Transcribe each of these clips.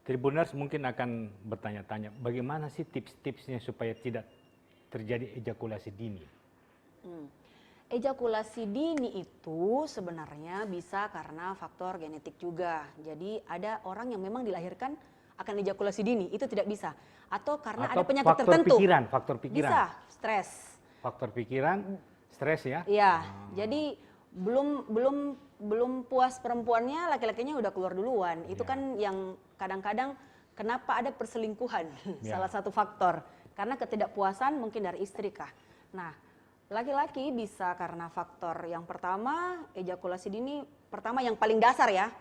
Tribuners mungkin akan bertanya-tanya, bagaimana sih tips-tipsnya supaya tidak terjadi ejakulasi dini? Ejakulasi dini itu sebenarnya bisa karena faktor genetik juga. Jadi ada orang yang memang dilahirkan akan ejakulasi dini, itu tidak bisa. Atau karena ada penyakit tertentu. Faktor pikiran. Bisa, stres. Faktor pikiran, stres ya? Iya, jadi belum puas perempuannya, laki-lakinya udah keluar duluan. Itu kan yang kadang-kadang kenapa ada perselingkuhan, salah satu faktor. Karena ketidakpuasan mungkin dari istri kah. Nah, laki-laki bisa karena faktor yang pertama, ejakulasi dini, pertama yang paling dasar ya,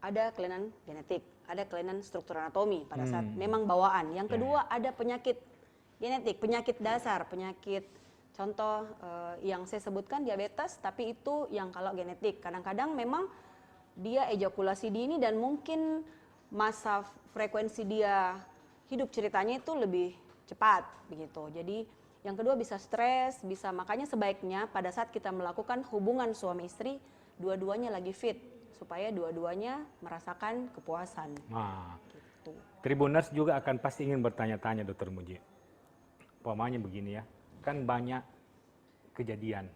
ada kelainan genetik, ada kelainan struktur anatomi pada saat memang bawaan. Yang kedua ada penyakit genetik, penyakit dasar, penyakit contoh yang saya sebutkan diabetes, tapi itu yang kalau genetik. Kadang-kadang memang dia ejakulasi dini dan mungkin masa frekuensi dia hidup ceritanya itu lebih cepat begitu. Jadi yang kedua bisa stres, bisa, makanya sebaiknya pada saat kita melakukan hubungan suami istri, dua-duanya lagi fit supaya dua-duanya merasakan kepuasan. Nah, Gitu. Tribuners juga akan pasti ingin bertanya-tanya, Dokter Muji. Umpamanya begini ya, kan banyak kejadian.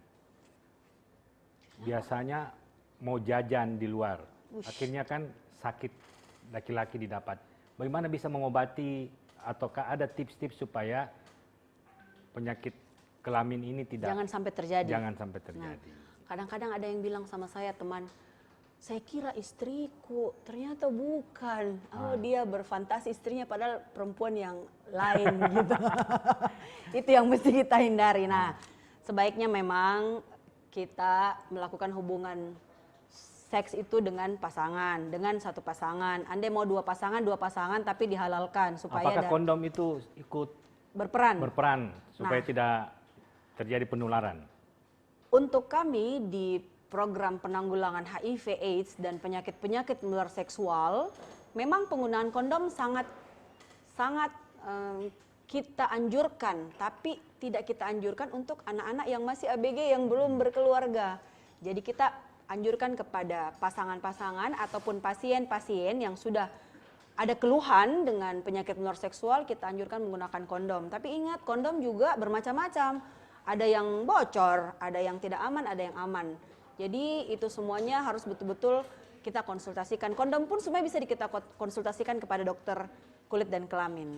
Biasanya mau jajan di luar, akhirnya kan sakit laki-laki didapat. Bagaimana bisa mengobati ataukah ada tips-tips supaya penyakit kelamin ini Jangan sampai terjadi. Jangan sampai terjadi. Kadang-kadang ada yang bilang sama saya, teman, saya kira istriku, ternyata bukan. Oh, dia berfantasi istrinya padahal perempuan yang lain gitu. Itu yang mesti kita hindari. Nah, sebaiknya memang kita melakukan hubungan seks itu dengan pasangan, dengan satu pasangan. Andai mau dua pasangan tapi dihalalkan supaya apakah kondom itu ikut berperan supaya tidak terjadi penularan? Untuk kami di program penanggulangan HIV/AIDS dan penyakit-penyakit menular seksual, memang penggunaan kondom sangat kita anjurkan, tapi tidak kita anjurkan untuk anak-anak yang masih ABG yang belum berkeluarga. Jadi kita anjurkan kepada pasangan-pasangan ataupun pasien-pasien yang sudah ada keluhan dengan penyakit menular seksual, kita anjurkan menggunakan kondom. Tapi ingat, kondom juga bermacam-macam. Ada yang bocor, ada yang tidak aman, ada yang aman. Jadi itu semuanya harus betul-betul kita konsultasikan. Kondom pun sebenarnya bisa kita konsultasikan kepada dokter kulit dan kelamin.